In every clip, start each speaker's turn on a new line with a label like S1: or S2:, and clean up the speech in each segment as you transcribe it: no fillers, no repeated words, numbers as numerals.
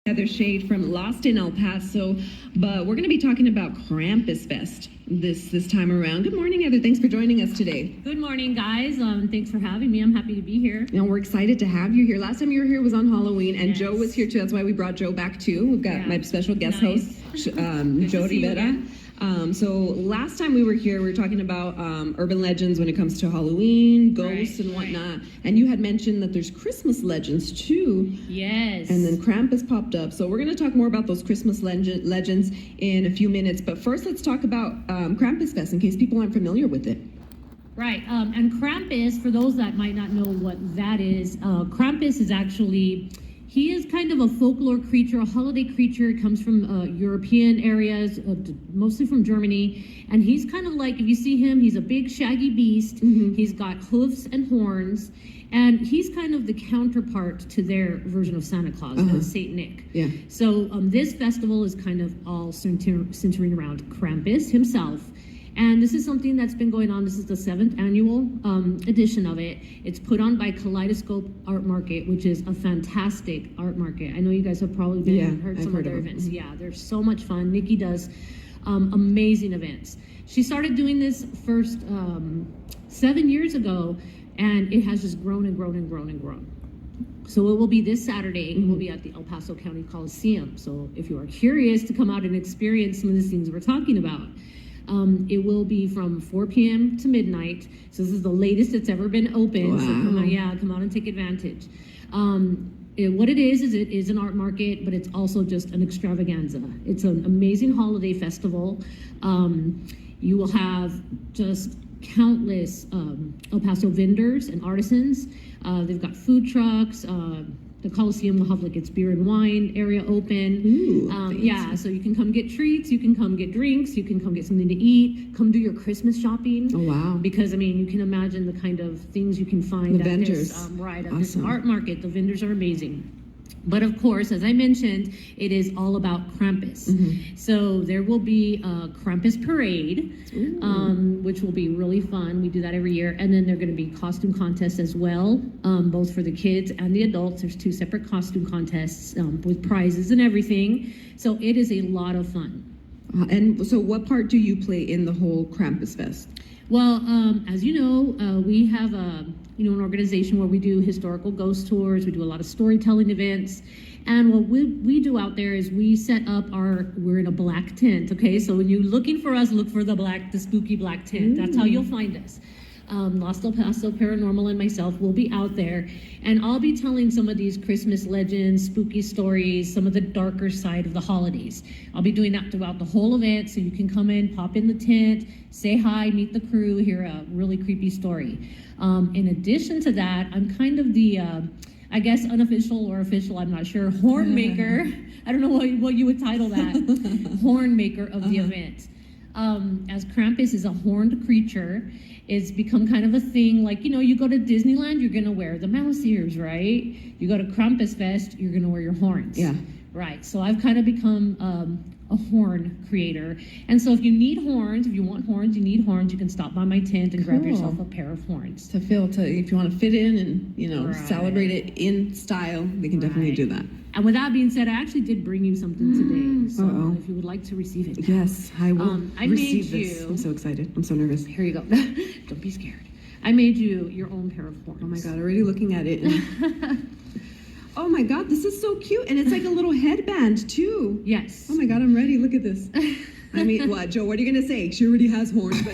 S1: Heather Shade from Lost in El Paso, but we're going to be talking about Krampus Fest this time around. Good morning, Heather. Thanks for joining us today.
S2: Good morning, guys. Thanks for having me. I'm happy to be here.
S1: And we're excited to have you here. Last time you were here was on Halloween, and
S2: Yes.
S1: Joe was here too. That's why we brought Joe back too. We've got my special guest
S2: Nice.
S1: host,
S2: Good
S1: Joe
S2: to see you
S1: Rivera.
S2: again.
S1: So last time we were here, we were talking about urban legends when it comes to Halloween, ghosts,
S2: Right,
S1: and whatnot. And you had mentioned that there's Christmas legends too.
S2: Yes.
S1: And then Krampus popped up. So we're going to talk more about those Christmas legends in a few minutes. But first, let's talk about Krampus Fest in case people aren't familiar with it.
S2: Right. And Krampus, for those that might not know what that is, Krampus is actually, he is kind of a folklore creature, a holiday creature. It comes from European areas, mostly from Germany. And he's kind of like, if you see him, he's a big shaggy beast.
S1: Mm-hmm.
S2: He's got hoofs and horns. And he's kind of the counterpart to their version of Santa Claus, Saint Nick.
S1: Yeah.
S2: So this festival is kind of all centering around Krampus himself. And this is something that's been going on. This is the 7th annual edition of it. It's put on by Kaleidoscope Art Market, which is a fantastic art market. I know you guys have probably been heard
S1: I've
S2: some
S1: heard
S2: other
S1: of
S2: events.
S1: them.
S2: Yeah, they're so much fun. Nikki does amazing events. She started doing this first 7 years ago, and it has just grown and grown and grown and grown. So it will be this Saturday. It will be at the El Paso County Coliseum. So if you are curious to come out and experience some of the things we're talking about, it will be from 4 p.m. to midnight. So this is the latest it's ever been open.
S1: Wow.
S2: So come out and take advantage. What it is an art market, but it's also just an extravaganza. It's an amazing holiday festival. You will have just countless El Paso vendors and artisans. They've got food trucks. The Coliseum will have like its beer and wine area open.
S1: Ooh,
S2: yeah, so you can come get treats, you can come get drinks, you can come get something to eat, come do your Christmas shopping.
S1: Oh, wow.
S2: Because I mean, you can imagine the kind of things you can find
S1: The
S2: at
S1: vendors.
S2: this art market. The vendors are amazing. But of course, as I mentioned, it is all about Krampus.
S1: Mm-hmm.
S2: So there will be a Krampus parade, which will be really fun. We do that every year. And then there are going to be costume contests as well, both for the kids and the adults. There's 2 separate costume contests with prizes and everything. So it is a lot of fun.
S1: And so what part do you play in the whole Krampus Fest?
S2: Well, as you know, we have an organization where we do historical ghost tours. We do a lot of storytelling events. And what we do out there is we set up we're in a black tent, okay? So when you're looking for us, look for the spooky black tent. That's how you'll find us. Lost El Paso Paranormal and myself will be out there, and I'll be telling some of these Christmas legends, spooky stories, some of the darker side of the holidays. I'll be doing that throughout the whole event, so you can come in, pop in the tent, say hi, meet the crew, hear a really creepy story. In addition to that, I'm kind of the, I guess unofficial or official, I'm not sure, horn maker. I don't know what you would title that, horn maker of the event. As Krampus is a horned creature, it's become kind of a thing. Like, you go to Disneyland, you're gonna wear the mouse ears, right? You go to Krampus Fest, you're gonna wear your horns.
S1: Yeah.
S2: Right, so I've kind of become a horn creator. And so if you need horns, if you want horns, you need horns, you can stop by my tent and grab yourself a pair of horns.
S1: If you want to fit in and,
S2: Right.
S1: celebrate it in style, we can definitely do that.
S2: And with that being said, I actually did bring you something today. So if you would like to receive it.
S1: Yes, I will
S2: I
S1: receive
S2: made
S1: this.
S2: you-
S1: I'm so excited. I'm so nervous.
S2: Here you go. Don't be scared. I made you your own pair of horns.
S1: Oh my God, already looking at it. Oh my God, this is so cute. And it's like a little headband too.
S2: Yes.
S1: Oh my God, I'm ready. Look at this. I mean, what, Joe, what are you going to say? She already has horns, but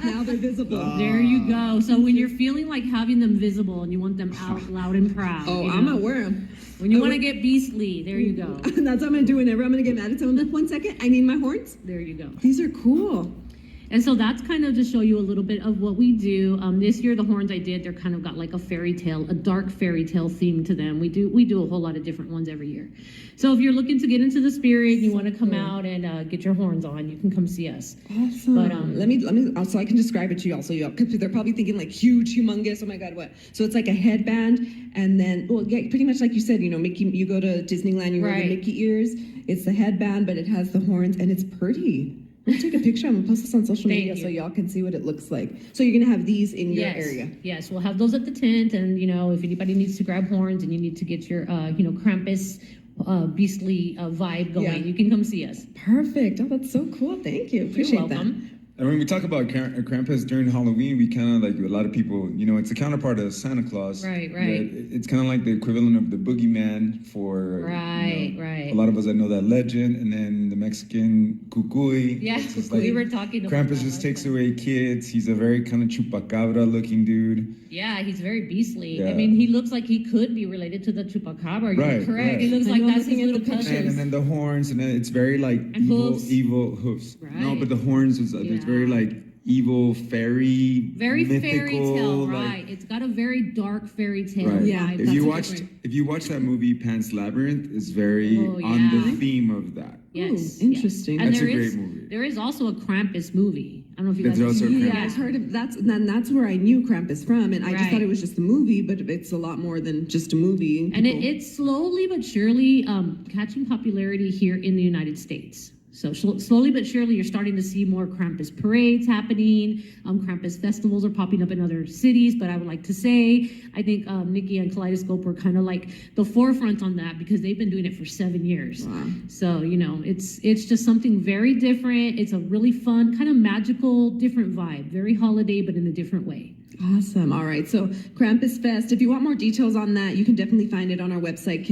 S1: now they're visible.
S2: There you go. So when you're feeling like having them visible and you want them out loud and proud.
S1: Oh, I'm going to wear them.
S2: When you want to get beastly, there you go.
S1: That's what I'm going to do whenever I'm going to get mad at someone. 1 second, I need my horns.
S2: There you go.
S1: These are cool.
S2: And so that's kind of to show you a little bit of what we do. This year, the horns I did, they're kind of got like a dark fairy tale theme to them. We do a whole lot of different ones every year. So if you're looking to get into the spirit, you want to come out and get your horns on, you can come see us.
S1: Awesome. But let me so I can describe it to you also, because they're probably thinking like huge, humongous. Oh my God, what? So it's like a headband, and then pretty much like you said, Mickey. You go to Disneyland, you wear the Mickey ears. It's the headband, but it has the horns, and it's pretty. I'm gonna take a picture. I'm gonna post this on social media so y'all can see what it looks like. So you're gonna have these in your area.
S2: Yes, we'll have those at the tent, and if anybody needs to grab horns and you need to get your Krampus beastly vibe going.
S1: Yeah.
S2: You can come see us.
S1: Perfect. Oh, that's so cool. Thank you. Appreciate
S2: You're welcome.
S1: that.
S3: And when we talk about Krampus during Halloween, we kind of like, a lot of people, it's a counterpart of Santa Claus.
S2: Right.
S3: It's kind of like the equivalent of the boogeyman for
S2: Right.
S3: a lot of us that know that legend. And then the Mexican cucuy.
S2: Yeah,
S3: it's just
S2: we were talking about
S3: Krampus
S2: that
S3: just
S2: last
S3: takes
S2: time.
S3: away kids. He's a very kind of chupacabra looking dude.
S2: Yeah, he's very beastly.
S3: Yeah.
S2: I mean, he looks like he could be related to the chupacabra. You're
S3: Right,
S2: correct.
S3: right.
S2: He looks
S1: I
S2: like
S1: know,
S2: that's his
S1: looking at
S2: little
S1: the
S2: cousin.
S1: pictures.
S3: And then the horns, and then it's very like
S2: And hooves.
S3: evil hoofs. No,
S2: Right.
S3: but the horns is it's very
S2: Yeah.
S3: like evil fairy,
S2: Very
S3: mythical,
S2: fairy tale,
S3: like-
S2: right? It's got a very dark fairy tale
S3: Right.
S1: Yeah,
S2: vibe.
S3: If
S1: that's
S3: you
S1: a
S3: watched
S1: different-
S3: if you watch that movie Pan's Labyrinth, it's very
S2: Oh,
S3: on
S2: yeah.
S3: the theme of that.
S2: Yes,
S1: Ooh, interesting.
S2: yes. And
S3: That's a
S2: there
S3: great
S2: is-
S3: movie.
S2: There is also a Krampus movie. I don't know if you guys
S3: There's
S2: have
S3: also a
S2: seen it.
S3: Krampus.
S1: Yeah, I've heard of that's where I knew Krampus from, and I just
S2: Right.
S1: thought it was just a movie, but it's a lot more than just a movie.
S2: And
S1: People-
S2: it's slowly but surely catching popularity here in the United States. So slowly but surely, you're starting to see more Krampus parades happening. Krampus festivals are popping up in other cities. But I would like to say, I think Nikki and Kaleidoscope were kind of like the forefront on that because they've been doing it for 7 years.
S1: Wow.
S2: So it's just something very different. It's a really fun, kind of magical, different vibe. Very holiday, but in a different way.
S1: Awesome. All right. So Krampus Fest, if you want more details on that, you can definitely find it on our website,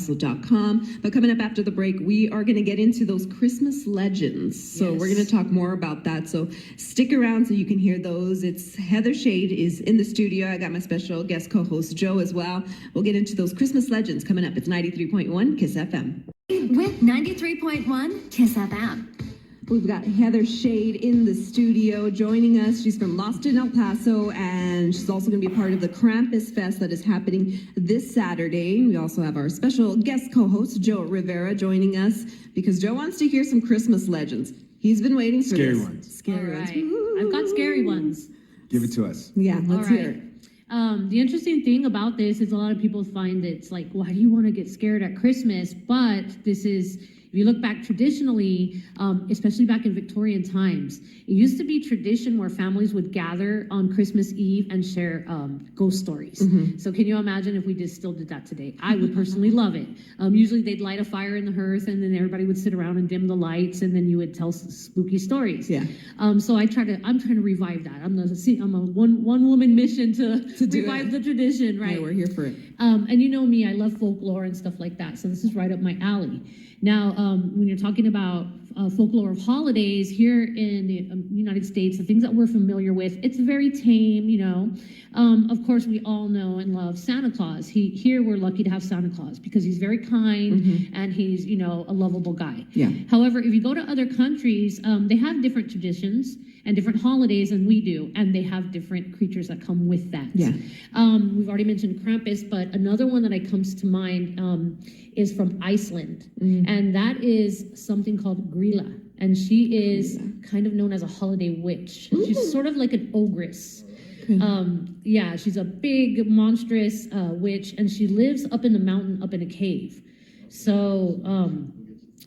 S1: kisselpaso.com. But coming up after the break, we are going to get into those Christmas legends. So we're
S2: Yes.
S1: going to talk more about that. So stick around so you can hear those. It's Heather Shade is in the studio. I got my special guest co-host, Joe, as well. We'll get into those Christmas legends coming up. It's 93.1 Kiss FM.
S4: With 93.1 Kiss FM.
S1: We've got Heather Shade in the studio joining us. She's from Lost in El Paso, and she's also going to be a part of the Krampus Fest that is happening this Saturday. We also have our special guest co-host, Joe Rivera, joining us because Joe wants to hear some Christmas legends. He's been waiting for
S3: Scary
S1: this.
S3: ones.
S1: Scary
S2: All
S1: ones.
S2: right. I've got scary ones.
S3: Give it to us.
S1: Yeah, let's
S2: All
S1: hear
S2: right.
S1: it.
S2: The interesting thing about this is a lot of people find it's like, why do you want to get scared at Christmas? But this is, if you look back traditionally, especially back in Victorian times, it used to be tradition where families would gather on Christmas Eve and share ghost stories. So can you imagine if we still did that today? I would personally love it. Usually they'd light a fire in the hearth and then everybody would sit around and dim the lights and then you would tell spooky stories.
S1: Yeah.
S2: So I'm trying to revive that. I'm a one woman mission to
S1: do
S2: revive
S1: it.
S2: the tradition, right?
S1: Yeah, we're here for it.
S2: And you know me, I love folklore and stuff like that. So this is right up my alley. Now, when you're talking about folklore of holidays here in the United States, the things that we're familiar with, it's very tame, Of course, we all know and love Santa Claus. Here we're lucky to have Santa Claus because he's very kind and he's, a lovable guy.
S1: Yeah.
S2: However, if you go to other countries, they have different traditions and different holidays than we do, and they have different creatures that come with that.
S1: Yeah.
S2: We've already mentioned Krampus, but another one that comes to mind is from Iceland, and that is something called Grilla, and she is kind of known as a holiday witch. She's sort of like an ogress. She's a big, monstrous witch, and she lives up in the mountain, up in a cave. So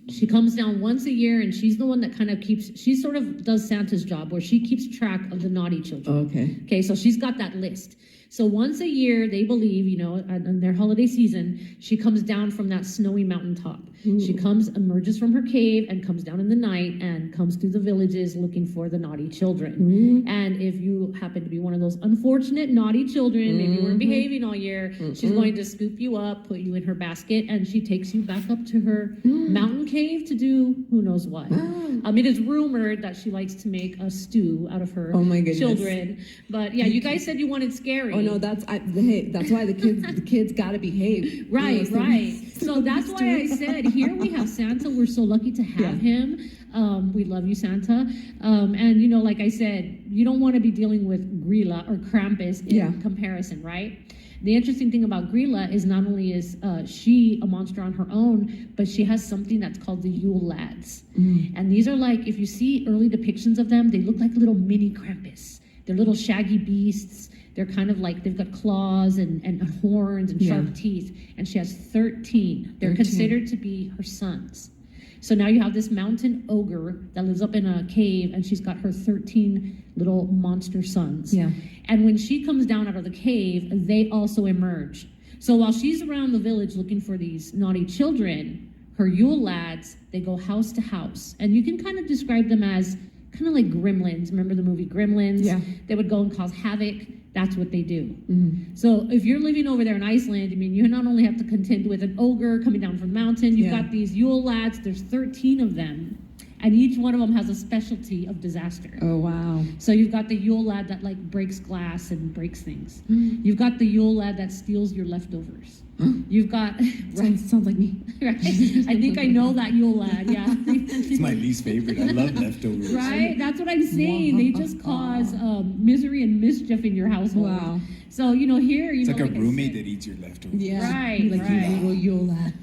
S2: she comes down once a year, and she's the one that kind of she sort of does Santa's job, where she keeps track of the naughty children.
S1: Okay.
S2: Okay, so she's got that list. So once a year, they believe, in their holiday season, she comes down from that snowy mountaintop. She emerges from her cave and comes down in the night and comes through the villages looking for the naughty children. And if you happen to be one of those unfortunate naughty children, maybe you weren't behaving all year, she's going to scoop you up, put you in her basket, and she takes you back up to her mountain cave to do who knows what. It is rumored that she likes to make a stew out of her
S1: Oh my goodness.
S2: children. But yeah, you guys said you wanted scary.
S1: Oh no, that's why the kids got to behave.
S2: Right,
S1: You know,
S2: right. So that's why I said here we have Santa. We're so lucky to have him. We love you, Santa. And like I said, you don't want to be dealing with Grilla or Krampus in comparison, right? The interesting thing about Grilla is not only is she a monster on her own, but she has something that's called the Yule Lads. And these are like, if you see early depictions of them, they look like little mini Krampus. They're little shaggy beasts. They're kind of like, they've got claws and horns and sharp teeth. And she has 13. They're considered to be her sons. So now you have this mountain ogre that lives up in a cave, and she's got her 13 little monster sons.
S1: Yeah.
S2: And when she comes down out of the cave, they also emerge. So while she's around the village looking for these naughty children, her Yule lads, they go house to house. And you can kind of describe them as kind of like gremlins. Remember the movie Gremlins?
S1: Yeah.
S2: They would go and cause havoc. That's what they do.
S1: Mm-hmm.
S2: So if you're living over there in Iceland, I mean, you not only have to contend with an ogre coming down from the mountain, you've got these Yule lads, there's 13 of them. And each one of them has a specialty of disaster.
S1: Oh, wow.
S2: So you've got the Yule lad that like breaks glass and breaks things. You've got the Yule lad that steals your leftovers. You've got
S1: Sounds like me.
S2: right? I think I know that Yule lad. Yeah,
S5: It's my least favorite. I love leftovers.
S2: right. That's what I'm saying. They just cause misery and mischief in your household.
S1: Wow.
S2: So here
S5: It's like a
S2: I
S5: roommate
S2: said,
S5: that eats your leftovers.
S1: Yeah.
S2: Right,
S1: Like
S2: right.
S1: you little Yule lad.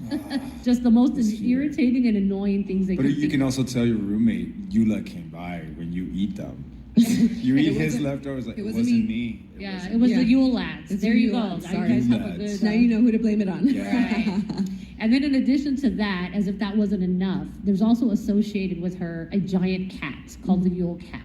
S2: just the most irritating and annoying things they
S5: But
S2: can
S5: you
S2: think
S5: can also tell your roommate, Eula came by when you eat them. You eat his
S1: wasn't-
S5: leftovers like,
S1: it
S5: it
S1: wasn't
S5: wasn't
S1: me."
S5: me.
S2: Yeah, it was
S1: Yeah.
S2: the Yule lads.
S1: It's
S2: There
S1: the
S2: you
S1: Yule
S2: go.
S1: lads,
S2: Now you
S1: sorry.
S2: guys have
S5: Yule
S2: a
S5: lads.
S2: good.
S1: Now you know who to blame it on.
S5: Yeah.
S2: Right. And then in addition to that, as if that wasn't enough, there's also associated with her a giant cat called the Yule cat.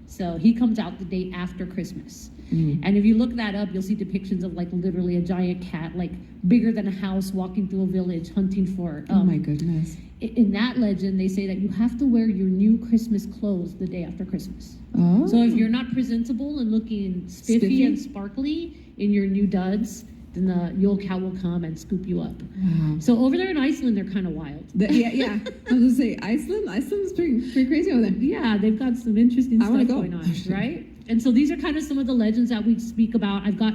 S2: So he comes out the day after Christmas. And if you look that up, you'll see depictions of like literally a giant cat, like bigger than a house, walking through a village hunting for.
S1: Oh my goodness.
S2: In that legend, they say that you have to wear your new Christmas clothes the day after Christmas.
S1: Oh.
S2: So if you're not presentable and looking spiffy
S1: Spiffy?
S2: and sparkly in your new duds, then the Yule cat will come and scoop you up.
S1: Wow.
S2: So over there in Iceland, they're kind of wild.
S1: Yeah. I was gonna say Iceland's pretty crazy over there.
S2: Yeah, they've got some interesting
S1: I wanna
S2: stuff
S1: go.
S2: going on, right? And so these are kind of some of the legends that we speak about. I've got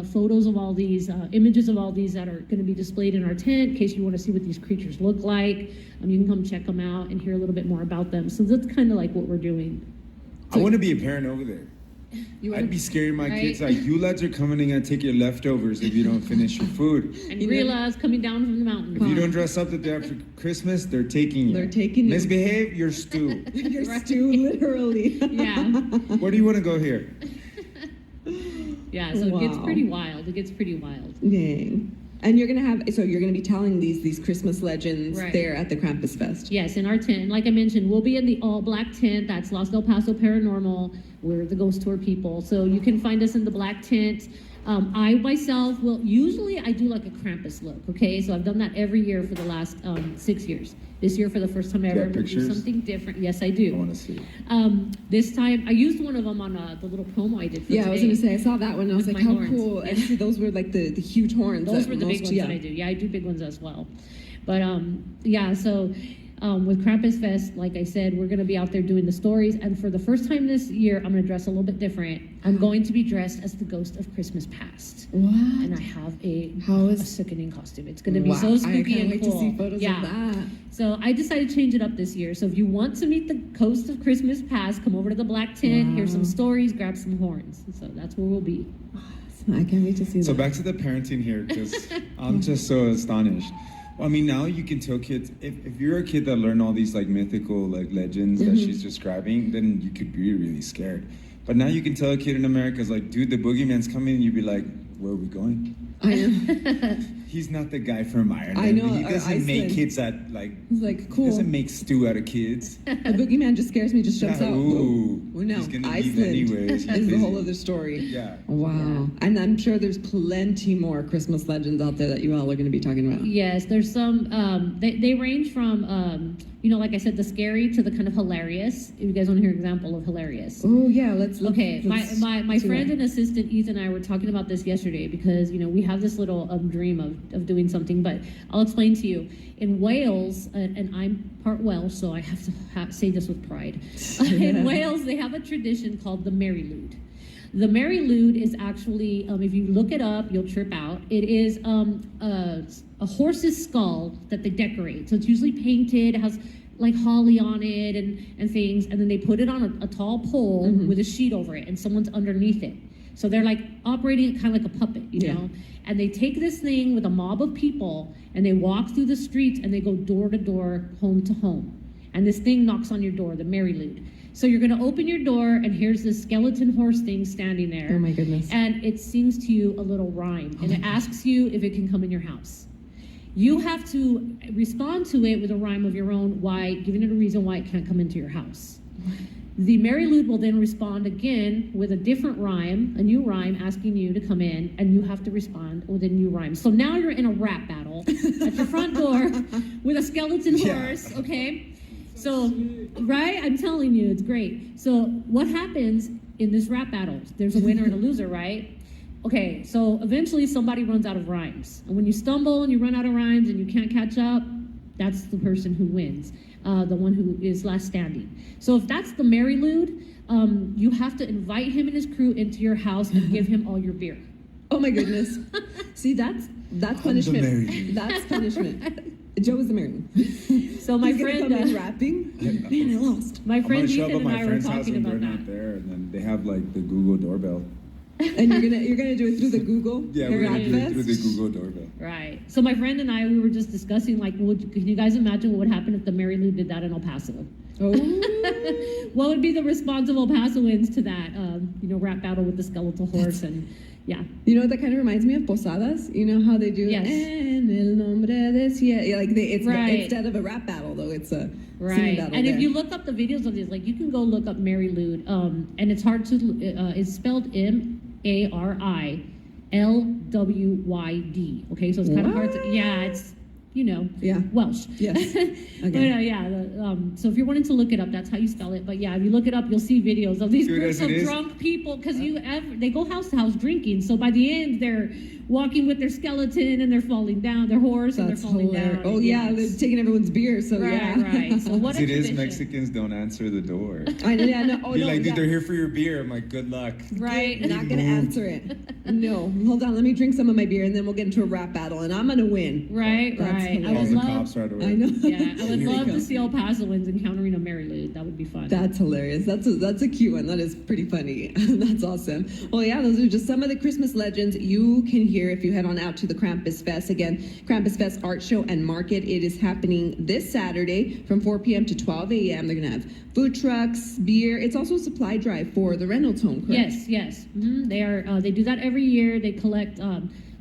S2: photos of all these, images of all these that are going to be displayed in our tent in case you want to see what these creatures look like. You can come check them out and hear a little bit more about them. So that's kind of like what we're doing.
S5: I want to be a parent over there.
S1: You wanna-
S5: I'd be scaring my
S2: Right?
S5: kids like, you lads are coming in and take your leftovers if you don't finish your food.
S2: And
S1: You know-
S2: gorillas coming down from the mountain.
S5: If you don't dress up the day after Christmas, they're taking you.
S1: They're taking you.
S5: Misbehave, you're stew.
S1: You're
S2: Right.
S1: stew, literally.
S2: Yeah,
S5: Where do you want to go here?
S2: yeah. So it gets
S1: Wow.
S2: pretty wild. It gets pretty wild.
S1: Dang. And you're gonna be telling these Christmas legends
S2: Right.
S1: there at the Krampus Fest.
S2: Yes, in our tent. Like I mentioned, we'll be in the all black tent. That's Los El Paso Paranormal. We're the ghost tour people. So you can find us in the black tent. I myself usually I do like a Krampus look, okay? So I've done that every year for the last 6 years. This year for the first time ever,
S5: got
S2: I'm gonna do
S5: pictures?
S2: something different. Yes, I
S5: I
S2: do.
S5: want to see.
S2: This time, I used one of them on the little promo I did for
S1: Yeah,
S2: today.
S1: I was gonna say I saw that one. And I was
S2: With
S1: like,
S2: my
S1: how
S2: horns.
S1: cool!
S2: Yeah.
S1: And see, those were like the huge horns.
S2: Those
S1: that
S2: were the big
S1: most-
S2: ones that I do. Yeah, I do big ones as well. But so with Krampus Fest, like I said, we're going to be out there doing the stories. And for the first time this year, I'm going to dress a little bit different. I'm going to be dressed as the ghost of Christmas past.
S1: What?
S2: And I have a
S1: How is-
S2: sickening costume. It's going to be
S1: Wow,
S2: so
S1: I
S2: spooky
S1: can't
S2: and
S1: wait
S2: cool.
S1: to see photos
S2: yeah.
S1: of that.
S2: So I decided to change it up this year. So if you want to meet the ghost of Christmas past, come over to the black tent, hear some
S1: Wow.
S2: stories, grab some horns. So that's where we'll be.
S1: I can't wait to see
S5: So
S1: that.
S5: back to the parenting here, because I'm just so astonished. I mean, now you can tell kids, if you're a kid that learned all these like mythical like legends that she's describing, then you could be really scared. But now you can tell a kid in America is like, dude, the boogeyman's coming, and you'd be like, where are we going?
S1: I know.
S5: He's not the guy from Ireland.
S1: I know,
S5: He
S1: or
S5: doesn't make
S1: Iceland.
S5: kids that like.
S1: It's like,
S5: He
S1: cool.
S5: doesn't make stew out of kids.
S1: The boogeyman just scares me, just jumps out.
S5: Ooh,
S1: Well, no,
S5: he's gonna leave
S1: Iceland
S5: anyways. He's
S1: is the
S5: busy.
S1: whole other story.
S5: Yeah.
S1: Wow. And I'm sure there's plenty more Christmas legends out there that you all are going to be talking about.
S2: Yes, there's some. They range from like I said, the scary to the kind of hilarious. If you guys want to hear an example of hilarious.
S1: Oh yeah, let's.
S2: Okay,
S1: let's
S2: my
S1: do
S2: friend
S1: it.
S2: and assistant Ethan and I were talking about this yesterday because we have this little dream of doing something, but I'll explain to you. In Wales, and I'm part Welsh, so I have to say this with pride. In Wales, they have a tradition called the Merry Lude. The Merry Lude is actually, if you look it up, you'll trip out. It is a horse's skull that they decorate. So it's usually painted, it has like holly on it and things, and then they put it on a tall pole with a sheet over it, and someone's underneath it. So they're like operating it kind of like a puppet, you know? And they take this thing with a mob of people, and they walk through the streets, and they go door to door, home to home. And this thing knocks on your door, the Merry Lude. So you're gonna open your door, and here's this skeleton horse thing standing there.
S1: Oh my goodness.
S2: And it sings to you a little rhyme, and it asks you if it can come in your house. You have to respond to it with a rhyme of your own, giving it a reason why it can't come into your house. The Mary Lude will then respond again with a different rhyme, a new rhyme, asking you to come in, and you have to respond with a new rhyme. So now you're in a rap battle at your front door with a skeleton horse, okay? So, right? I'm telling you, it's great. So what happens in this rap battle? There's a winner and a loser, right? Okay, so eventually somebody runs out of rhymes. And when you stumble and you run out of rhymes and you can't catch up, that's the person who wins, the one who is last standing. So if that's the Mary Lude, you have to invite him and his crew into your house and give him all your beer.
S1: Oh my goodness. See, that's punishment.
S5: Mary.
S1: That's punishment. Joe is the Mary Lude.
S2: So my
S1: He's gonna
S2: friend,
S1: come in rapping. Man, I lost.
S2: my
S5: I'm
S2: friend
S5: gonna show up
S2: Ethan
S5: at my
S2: and I were
S5: friend's house
S2: talking
S5: and
S2: about
S5: they're
S2: that.
S5: not there, and then they have like the Google doorbell.
S1: And you're gonna do it through the Google.
S5: Yeah,
S1: the
S5: we're gonna
S1: Rap
S5: do it through
S1: Fest?
S5: the Google doorbell.
S2: Right. So my friend and I, we were just discussing, like, can you guys imagine what would happen if the Mary Lou did that in El Paso?
S1: Oh.
S2: What would be the response of El Pasoans to that, rap battle with the skeletal horse and, yeah.
S1: You know what that kind of reminds me of? Posadas. You know how they do
S2: Yes.
S1: En el nombre de yeah, like
S2: Right.
S1: instead of a rap battle though, it's a singing
S2: Right.
S1: battle.
S2: And
S1: there.
S2: if you look up the videos of these, like, you can go look up Mary Lude, and it's hard to, it's spelled MARILWYD. Okay, so it's kind of hard to, yeah, it's,
S1: Yeah.
S2: Welsh.
S1: Yes.
S2: But,
S1: Okay.
S2: so if you're wanting to look it up, that's how you spell it. But yeah, if you look it up, you'll see videos of these
S5: Dude,
S2: groups
S5: as
S2: of
S5: it is-
S2: drunk people because they go house to house drinking. So by the end, they're walking with their skeleton and they're falling down, their horse and
S1: That's
S2: they're falling
S1: hilarious.
S2: down.
S1: Oh yeah, they're taking everyone's beer. So
S2: right,
S1: yeah.
S2: right. So what a
S5: It is
S2: tradition.
S5: Mexicans don't answer the door.
S1: I know. Yeah, no. Oh
S5: Be
S1: no.
S5: like, dude,
S1: yeah.
S5: they're here for your beer. I'm like, good luck.
S2: Right.
S1: You're not gonna answer it. No. Hold on. Let me drink some of my beer and then we'll get into a rap battle and I'm gonna win.
S2: Right,
S1: That's
S2: right. I
S1: hilarious.
S5: Calls
S2: would
S5: the
S2: love,
S5: cops right away.
S1: I know.
S2: yeah, I would
S1: Here we
S2: love
S1: go.
S2: to see El Pasoans encountering a Mary Lou. That would be fun.
S1: That's hilarious. That's a cute one. That is pretty funny. That's awesome. Well, yeah, those are just some of the Christmas legends you can hear if you head on out to the Krampus Fest. Again, Krampus Fest Art Show and Market. It is happening this Saturday from 4 p.m. to 12 a.m. They're going to have food trucks, beer. It's also a supply drive for the Reynolds home, correct?
S2: Yes. They do that every year. They collect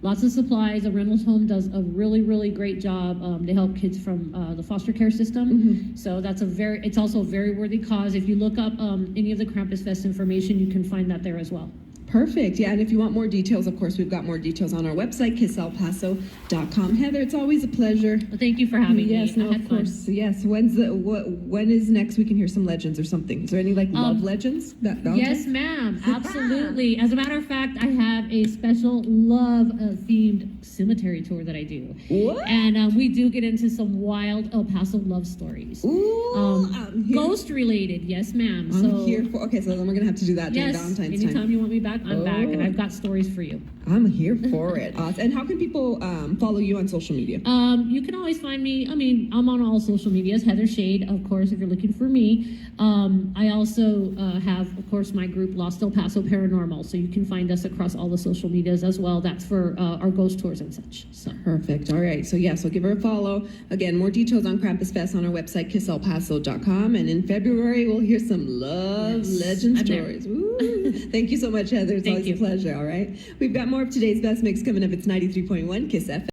S2: lots of supplies. The Reynolds Home does a really, really great job. They help kids from the foster care system.
S1: Mm-hmm.
S2: So it's also a very worthy cause. If you look up any of the Krampus Fest information, you can find that there as well.
S1: Perfect. Yeah, and if you want more details, of course, we've got more details on our website, kisselpaso.com. Heather, it's always a pleasure.
S2: Well, thank you for having me.
S1: Yes,
S2: I
S1: no,
S2: had
S1: of
S2: fun.
S1: course. Yes. When is next we can hear some legends or something? Is there any love legends?
S2: Yes, ma'am. Absolutely. As a matter of fact, I have a special love themed cemetery tour that I do.
S1: What?
S2: And we do get into some wild El Paso love stories.
S1: Ooh, I'm here.
S2: Ghost related. Yes, ma'am.
S1: I'm here for. Okay, so then we're gonna have to do that during
S2: Yes,
S1: Valentine's
S2: anytime
S1: time.
S2: you want me back, I'm back, and
S1: Oh.
S2: I've got stories for you.
S1: I'm here for it. Awesome. And how can people follow you on social media?
S2: You can always find me. I'm on all social medias. Heather Shade, of course, if you're looking for me. I also have, of course, my group Lost El Paso Paranormal, so you can find us across all the social medias as well. That's for our ghost tours and such. So.
S1: Perfect. All right. So so give her a follow. Again, more details on Krampus Fest on our website, kisselpaso.com. And in February, we'll hear some love legend
S2: I'm there.
S1: stories. Ooh. Thank you so much, Heather. It's
S2: Thank
S1: always
S2: you.
S1: a pleasure. All right. We've got more of today's best mix coming up. It's 93.1 Kiss FM.